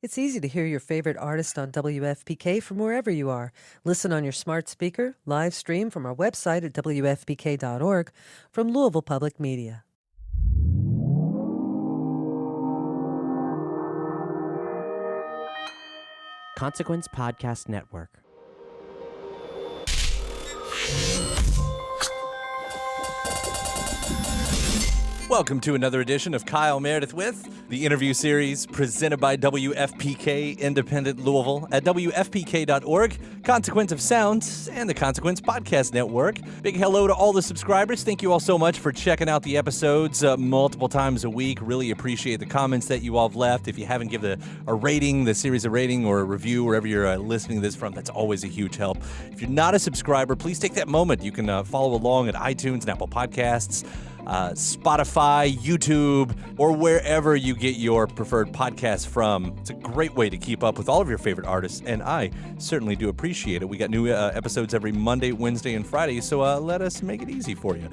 It's easy to hear your favorite artist on WFPK from wherever you are. Listen on your smart speaker, live stream from our website at WFPK.org, from Louisville Public Media. Consequence Podcast Network. Welcome to another edition of Kyle Meredith with, the interview series presented by WFPK Independent Louisville at WFPK.org, Consequence of Sound, and the Consequence Podcast Network. Big hello to all the subscribers. Thank you all so much for checking out the episodes multiple times a week. Really appreciate the comments that you all have left. If you haven't given a rating, the series a rating or a review, wherever you're listening to this from, that's always a huge help. If you're not a subscriber, please take that moment. You can follow along at iTunes and Apple Podcasts, Spotify, YouTube, or wherever you get your preferred podcast from. It's a great way to keep up with all of your favorite artists, and I certainly do appreciate it. We got new episodes every Monday, Wednesday, and Friday, so let us make it easy for you.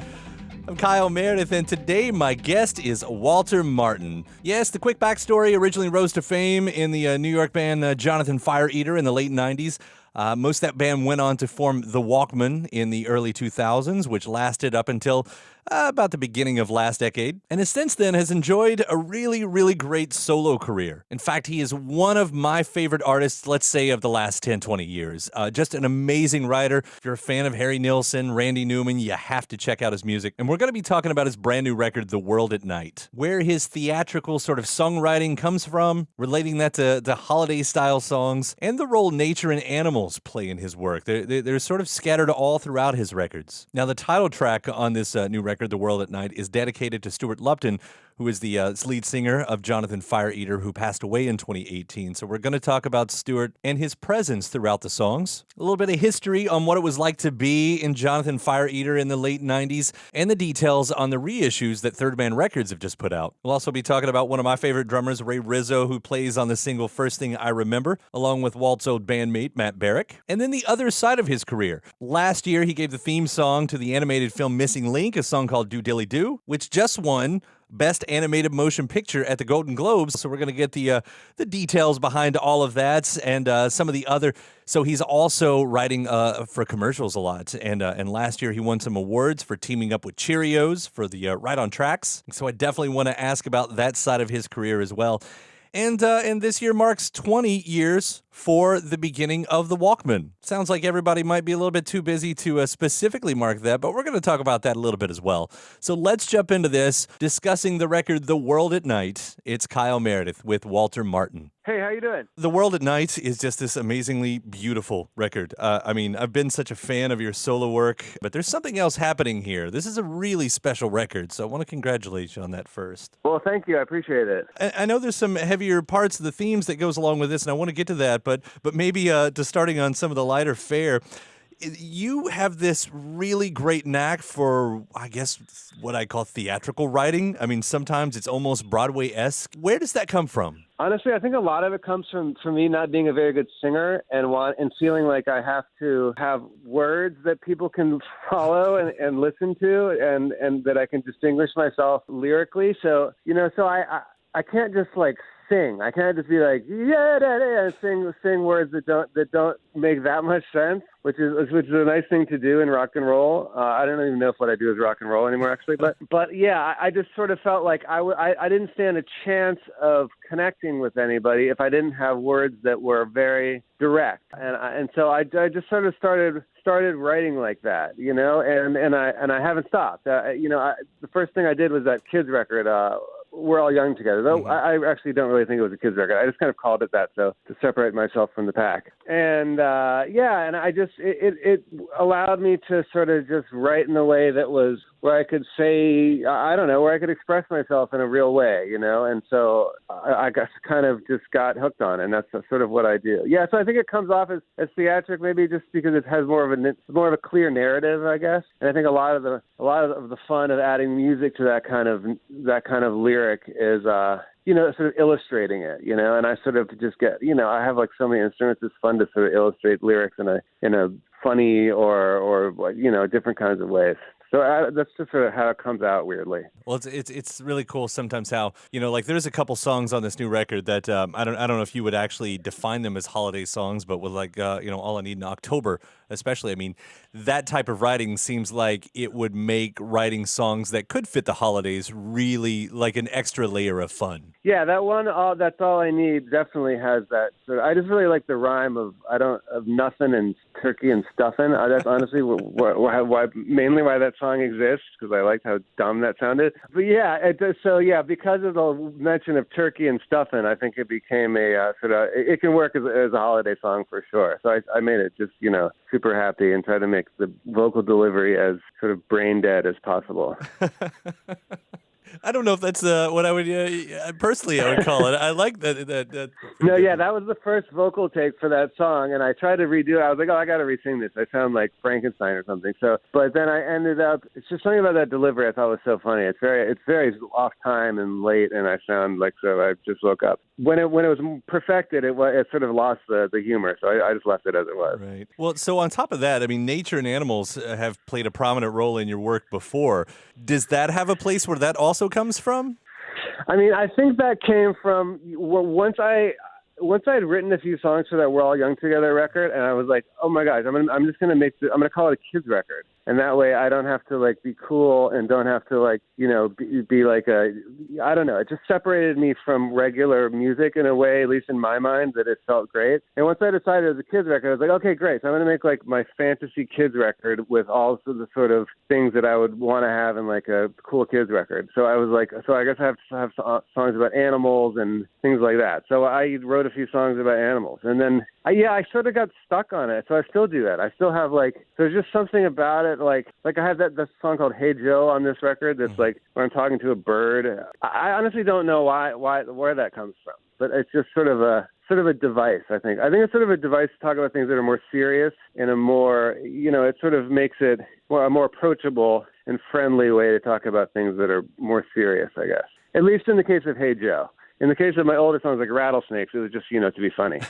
I'm Kyle Meredith, and today my guest is Walter Martin. Yes, the quick backstory: originally rose to fame in the New York band Jonathan Fire Eater in the late 90s. Most of that band went on to form the Walkmen in the early 2000s, which lasted up until about the beginning of last decade, and since then has enjoyed a really, really great solo career. In fact, he is one of my favorite artists, let's say, of the last 10, 20 years. Just an amazing writer. If you're a fan of Harry Nilsson, Randy Newman, you have to check out his music. And we're going to be talking about his brand new record, The World at Night, where his theatrical sort of songwriting comes from, relating that to holiday-style songs, and the role nature and animals play in his work. They're sort of scattered all throughout his records. Now, the title track on this new record, The World at Night, is dedicated to Stewart Lupton, who is the lead singer of Jonathan Fire Eater, who passed away in 2018. So we're going to talk about Stewart and his presence throughout the songs, a little bit of history on what it was like to be in Jonathan Fire Eater in the late 90s, and the details on the reissues that Third Man Records have just put out. We'll also be talking about one of my favorite drummers, Ray Rizzo, who plays on the single First Thing I Remember, along with Walt's old bandmate, Matt Barrick. And then the other side of his career. Last year, he gave the theme song to the animated film Missing Link, a song called Do-Dilly-Do, which just won Best Animated Motion Picture at the Golden Globes. So we're going to get the details behind all of that and some of the other. So he's also writing for commercials a lot. And last year he won some awards for teaming up with Cheerios for the Right on Tracks. So I definitely want to ask about that side of his career as well. And this year marks 20 years for the beginning of the Walkmen. Sounds like everybody might be a little bit too busy to specifically mark that, but we're going to talk about that a little bit as well. So let's jump into this, discussing the record The World at Night. It's Kyle Meredith with Walter Martin. Hey, how you doing? The World at Night is just this amazingly beautiful record. I've been such a fan of your solo work, but there's something else happening here. This is a really special record, so I want to congratulate you on that first. Well, thank you. I appreciate it. I know there's some heavier parts of the themes that goes along with this, and I want to get to that, but maybe to starting on some of the lighter fare, you have this really great knack for, I guess, what I call theatrical writing. I mean, sometimes it's almost Broadway-esque. Where does that come from? Honestly, I think a lot of it comes from me not being a very good singer and feeling like I have to have words that people can follow and listen to and that I can distinguish myself lyrically. So I can't just like sing. I can't just be like and sing words that don't make that much sense, which is a nice thing to do in rock and roll. I don't even know if what I do is rock and roll anymore, actually. But yeah, I just sort of felt like I didn't stand a chance of connecting with anybody if I didn't have words that were very direct. And so I just sort of started writing like that, and I haven't stopped. The first thing I did was that kids record. We're All Young Together, though I actually don't really think it was a kid's record. I just kind of called it that, so to separate myself from the pack. And and I just it allowed me to sort of just write in a way that was where I could say, where I could express myself in a real way, And so I just got hooked on it, and that's sort of what I do. Yeah, so I think it comes off as theatric, maybe just because it has more of a clear narrative, I guess. And I think a lot of the fun of adding music to that kind of lyric is sort of illustrating it, and I sort of just get, I have like so many instruments. It's fun to sort of illustrate lyrics in a funny or different kinds of ways. So that's just sort of how it comes out weirdly. Well, it's really cool sometimes how, like there's a couple songs on this new record that I don't know if you would actually define them as holiday songs, but with like All I Need in October, especially. I mean, that type of writing seems like it would make writing songs that could fit the holidays really like an extra layer of fun. Yeah, that one, That's All I Need, definitely has that. I just really like the rhyme of nothing and turkey and stuffing. That's honestly mainly why that song exists, because I liked how dumb that sounded. But yeah, because of the mention of turkey and stuffing, I think it became it can work as a holiday song for sure. So I made it just, super happy and try to make the vocal delivery as sort of brain dead as possible. I don't know if that's what I would personally I would call it. I like that. No, yeah, that was the first vocal take for that song, and I tried to redo it. I was like, I got to re-sing this. I sound like Frankenstein or something. So, but then I ended up. It's just something about that delivery I thought was so funny. It's very off time and late, and I sound like so. I just woke up when it was perfected. It sort of lost the humor, so I just left it as it was. Right. Well, so on top of that, I mean, nature and animals have played a prominent role in your work before. Does that have a place where that also comes from? I mean, I think that came from once I had written a few songs for that We're All Young Together record, and I was like, oh my gosh, I'm just gonna I'm gonna call it a kids record, and that way I don't have to like be cool and don't have to like be like I don't know. It just separated me from regular music in a way, at least in my mind, that it felt great. And once I decided it was a kids record, I was like, okay, great. So I'm gonna make like my fantasy kids record with all of the sort of things that I would want to have in like a cool kids record. So I was like, I guess I have to have songs about animals and things like that. So I wrote a few songs about animals, and then I sort of got stuck on it. So I still do that. I still have there's just something about it. Like I have that song called Hey Joe on this record. That's like where I'm talking to a bird. I honestly don't know where that comes from, but it's just sort of a device. I think it's sort of a device to talk about things that are more serious in a more, it sort of makes it a more approachable and friendly way to talk about things that are more serious, I guess. At least in the case of Hey Joe. In the case of my older songs like Rattlesnakes, it was just, to be funny.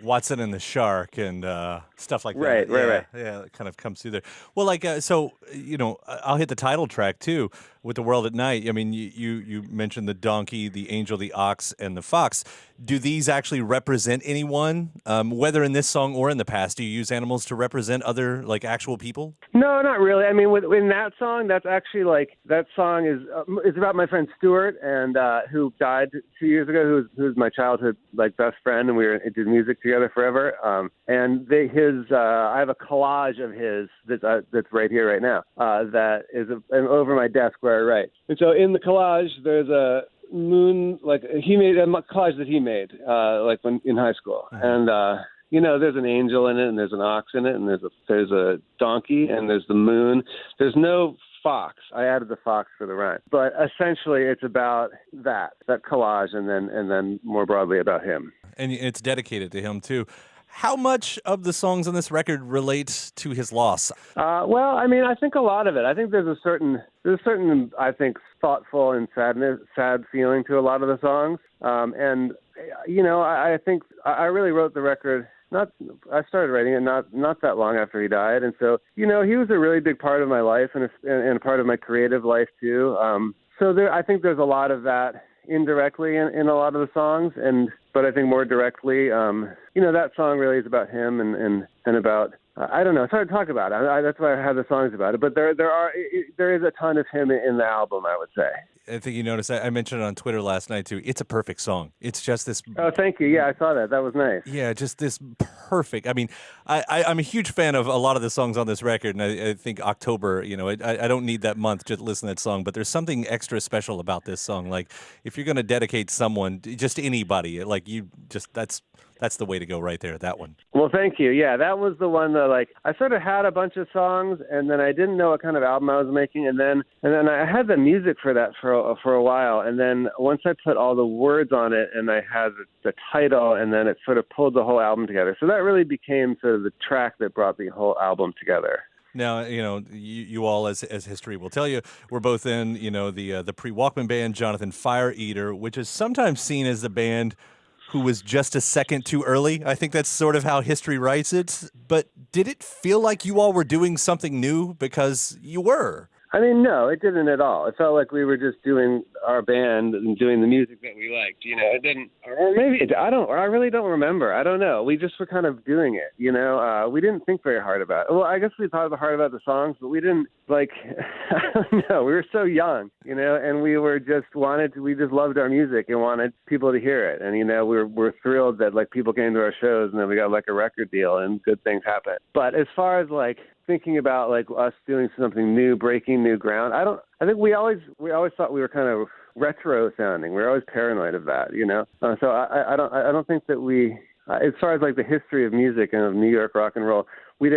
Watson and the Shark and stuff like that. Right. Yeah, it kind of comes through there. Well, I'll hit the title track too with The World at Night. I mean, you mentioned the donkey, the angel, the ox, and the fox. Do these actually represent anyone? Whether in this song or in the past, do you use animals to represent other like actual people? No, not really. I mean, in that song, that's actually that song is about my friend Stewart, and who died 2 years ago, who's my childhood best friend, and we did music together forever. And I have a collage of his that's right here right now. That is over my desk where I write. And so in the collage, there's a moon, he made a collage that he made, when in high school. And, there's an angel in it, and there's an ox in it, and there's a donkey, and there's the moon. There's no fox. I added the fox for the rhyme. But essentially it's about that collage, and then more broadly about him. And it's dedicated to him too. How much of the songs on this record relates to his loss? Well, I mean, I think a lot of it. I think there's a certain, I think, thoughtful and sad feeling to a lot of the songs. I think I really wrote the record. I started writing it not that long after he died, and so he was a really big part of my life and a part of my creative life too. I think there's a lot of that indirectly in a lot of the songs, but I think more directly, that song really is about him and about, I don't know, it's hard to talk about. That's why I have the songs about it. But there is a ton of him in the album, I would say. I think you noticed, I mentioned it on Twitter last night too. It's a perfect song. It's just this. Oh, thank you. Yeah, I saw that. That was nice. Yeah, just this perfect. I mean, I'm a huge fan of a lot of the songs on this record, and I think October, I don't need that month just to listen to that song, but there's something extra special about this song. Like, if you're going to dedicate someone, just anybody, that's the way to go right there, that one. Well, thank you. Yeah, that was the one that, I sort of had a bunch of songs, and then I didn't know what kind of album I was making, and then I had the music for that for a while, and then once I put all the words on it, and I had the title, and then it sort of pulled the whole album together. So that really became sort of the track that brought the whole album together. Now, you all, as history will tell you, we're both in, the pre-Walkmen band, Jonathan Fire Eater, which is sometimes seen as the band who was just a second too early. I think that's sort of how history writes it. But did it feel like you all were doing something new? Because you were. I mean, no, it didn't at all. It felt like we were just doing our band and doing the music that we liked. It didn't, or maybe I really don't remember. I don't know. We just were kind of doing it. We didn't think very hard about it. Well, I guess we thought hard about the songs, but we didn't I don't know. We were so young, and we just loved our music and wanted people to hear it. And, we're thrilled that people came to our shows and then we got a record deal and good things happened. But as far as thinking about us doing something new, breaking new ground, I think we always thought we were kind of retro sounding. We were always paranoid of that, So I don't think that we, as far as the history of music and of New York rock and roll, we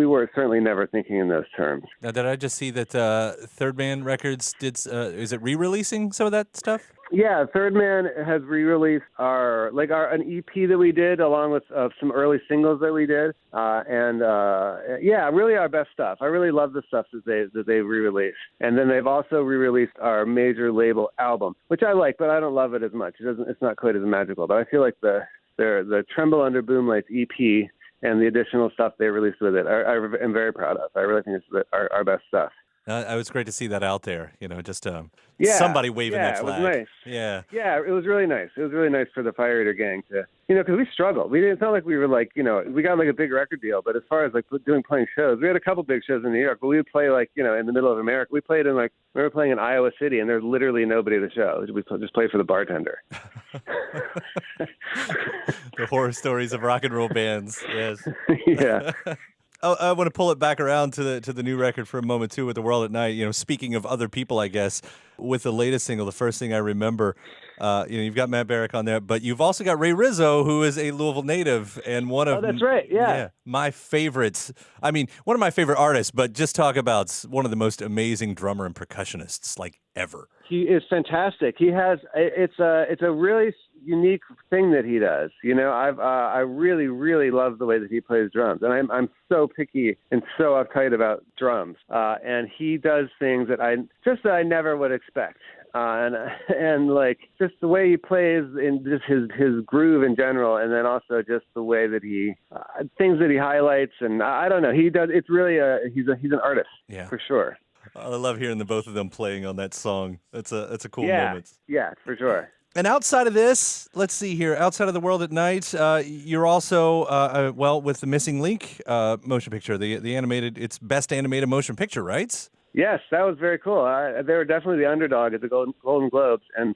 were certainly never thinking in those terms. Now, did I just see that Third Man Records is it re-releasing some of that stuff? Yeah, Third Man has re-released an EP that we did along with some early singles that we did, really our best stuff. I really love the stuff that they re-released, and then they've also re-released our major label album, which I like, but I don't love it as much. It's not quite as magical, but I feel like the Tremble Under Boomlights EP and the additional stuff they released with it, I'm very proud of. I really think it's our best stuff. It was great to see that out there, just somebody waving that flag. It was nice. Yeah, it was really nice. It was really nice for the Fire Eater gang to, because we struggled. It's not like we were we got a big record deal, but as far as playing shows, we had a couple big shows in New York, but we would play in the middle of America. We played in we were playing in Iowa City, and there's literally nobody at the show. We just played for the bartender. The horror stories of rock and roll bands. Yes. Yeah. I want to pull it back around to the new record for a moment too, with The World at Night. Speaking of other people, I guess with the latest single, the first thing I remember, you've got Matt Barrick on there, but you've also got Ray Rizzo, who is a Louisville native and one of oh, that's right, yeah, my favorites. I mean, one of my favorite artists, but just talk about one of the most amazing drummer and percussionists ever. He is fantastic. He has it's a really unique thing that he does. I really, really love the way that he plays drums, and I'm so picky and so uptight about drums. And he does things that I never would expect. And just the way he plays in just his groove in general, and then also just the way that he things that he highlights, and I don't know, he does. It's really he's an artist, for sure. I love hearing the both of them playing on that song. That's a cool moment. Yeah, for sure. And outside of this, let's see here. Outside of The World at Night, you're also with the Missing Link motion picture, the animated. It's best animated motion picture, right? Yes, that was very cool. They were definitely the underdog at the Golden Globes, and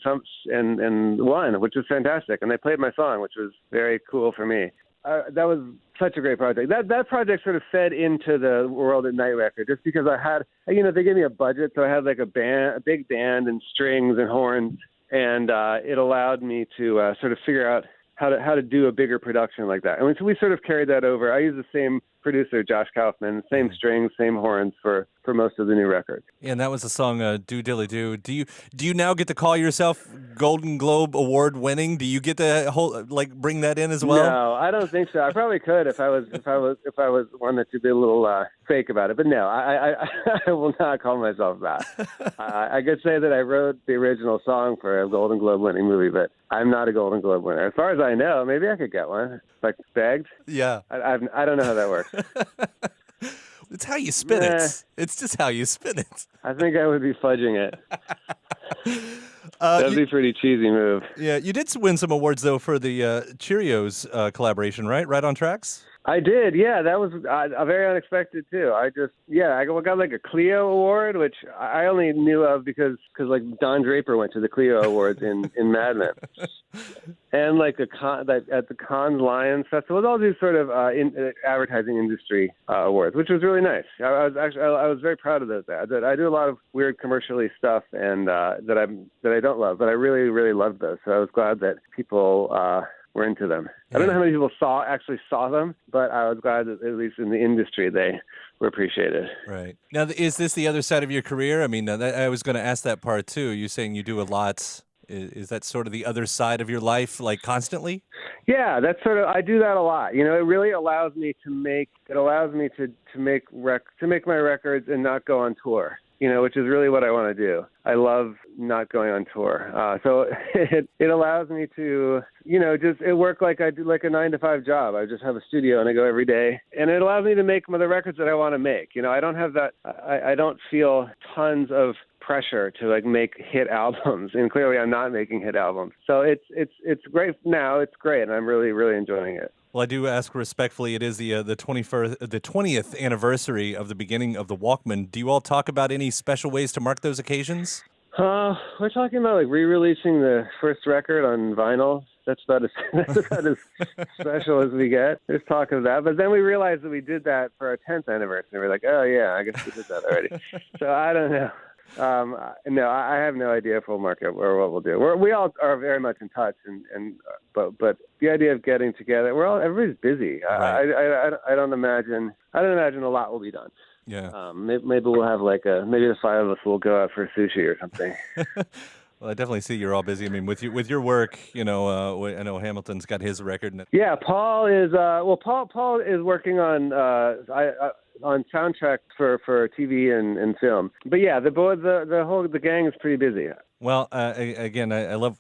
won, which was fantastic. And they played my song, which was very cool for me. That was such a great project. That project sort of fed into the World at Night record, just because I had, they gave me a budget, so I had a big band and strings and horns, and it allowed me to sort of figure out how to do a bigger production like that. And so we sort of carried that over. I used the same producer, Josh Kaufman, same strings, same horns for most of the new record. Yeah, and that was the song Do-Dilly-Do. Do you now get to call yourself Golden Globe Award winning? Do you get to bring that in as well? No, I don't think so. I probably could if I was wanted to be a little fake about it. But no, I will not call myself that. I could say that I wrote the original song for a Golden Globe winning movie, but I'm not a Golden Globe winner. As far as I know, maybe I could get one. Begged? Yeah. I don't know how that works. It's how you spin it. It's just how you spin it. I think I would be fudging it. That'd be a pretty cheesy move. Yeah, you did win some awards, though, for the Cheerios collaboration, right? Right on Tracks? I did, yeah. That was very unexpected too. I got a Clio Award, which I only knew of because Don Draper went to the Clio Awards in Mad Men, and at the Cannes Lions Festival, all these sort of advertising industry awards, which was really nice. I was very proud of those. I do a lot of weird commercially stuff and that I don't love, but I really, really loved those. So I was glad that people were into them. Yeah. I don't know how many people actually saw them, but I was glad that at least in the industry they were appreciated. Right. Now, is this the other side of your career? I mean, I was going to ask that part too. You're saying you do a lot. Is that sort of the other side of your life, constantly? Yeah, that's I do that a lot. It really allows me to make my records and not go on tour. which is really what I want to do. I love not going on tour. So it allows me to, just it work like I do like a 9-to-5 job. I just have a studio and I go every day. And it allows me to make the records that I want to make. I don't have that. I don't feel tons of pressure to like make hit albums, and clearly I'm not making hit albums. So it's great now. It's great, and I'm really, really enjoying it. Well, I do ask respectfully. It is the 20th anniversary of the beginning of the Walkmen. Do you all talk about any special ways to mark those occasions? We're talking about like re-releasing the first record on vinyl. That's about as special as we get. There's talk of that. But then we realized that we did that for our 10th anniversary. We're like, oh, yeah, I guess we did that already. So I don't know. No, I have no idea if we'll mark it or what we'll do. We all are very much in touch, but the idea of getting together, everybody's busy. Right. I don't imagine a lot will be done. Yeah. Maybe we'll have maybe the five of us will go out for sushi or something. Well, I definitely see you're all busy. I mean, with your work, I know Hamilton's got his record. Yeah, Paul is. Paul is working on soundtrack for TV and film. But yeah, the gang is pretty busy. Well, again, I love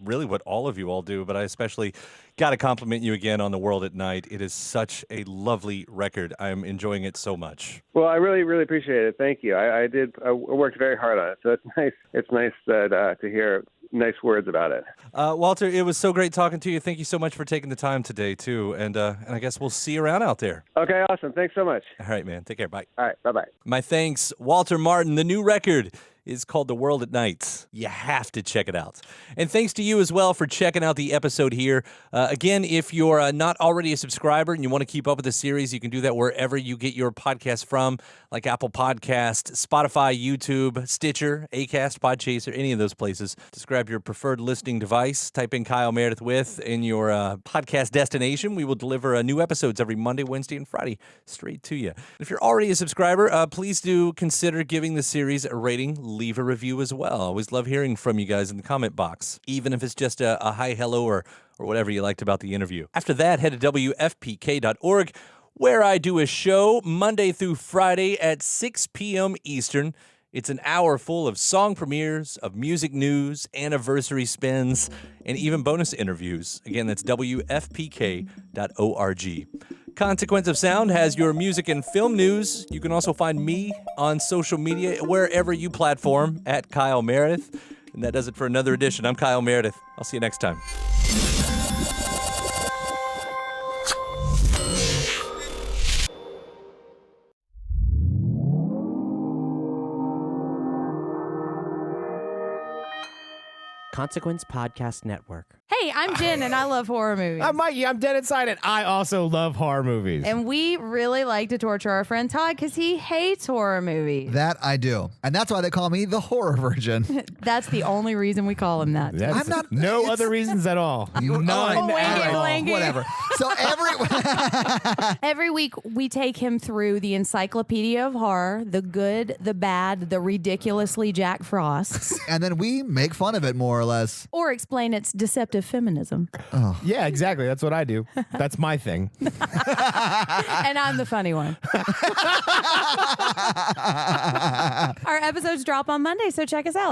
really what all of you all do, but I especially got to compliment you again on The World at Night. It is such a lovely record. I'm enjoying it so much. Well, I really, really appreciate it. Thank you. I worked very hard on it, so it's nice. It's nice to hear nice words about it. Walter, it was so great talking to you. Thank you so much for taking the time today, too. And I guess we'll see you around out there. Okay, awesome. Thanks so much. All right, man. Take care. Bye. All right, bye-bye. My thanks, Walter Martin. The new record is called The World at Night. You have to check it out. And thanks to you as well for checking out the episode here. Again, if you're not already a subscriber and you want to keep up with the series, you can do that wherever you get your podcast from, like Apple Podcast, Spotify, YouTube, Stitcher, Acast, Podchaser, any of those places. Just grab your preferred listening device, type in Kyle Meredith with in your podcast destination. We will deliver new episodes every Monday, Wednesday, and Friday straight to you. If you're already a subscriber, please do consider giving the series a rating. Leave a review as well. I always love hearing from you guys in the comment box, even if it's just a hi, hello, or whatever you liked about the interview. After that, head to WFPK.org, where I do a show Monday through Friday at 6 p.m. Eastern. It's an hour full of song premieres, of music news, anniversary spins, and even bonus interviews. Again, that's WFPK.org. Consequence of Sound has your music and film news. You can also find me on social media, wherever you platform, at Kyle Meredith. And that does it for another edition. I'm Kyle Meredith. I'll see you next time. Consequence Podcast Network. Hey, I'm Jen, and I love horror movies. I'm Mikey. I'm dead inside it. I also love horror movies. And we really like to torture our friend Todd because he hates horror movies. That I do. And that's why they call me the horror virgin. That's the only reason we call him that. I'm not, no other reasons at all. None at all. Whatever. So every week we take him through the encyclopedia of horror, the good, the bad, the ridiculously Jack Frosts. And then we make fun of it more or less. Or explain its deceptive feminism. Oh. Yeah, exactly. That's what I do. That's my thing. And I'm the funny one. Our episodes drop on Monday, so check us out.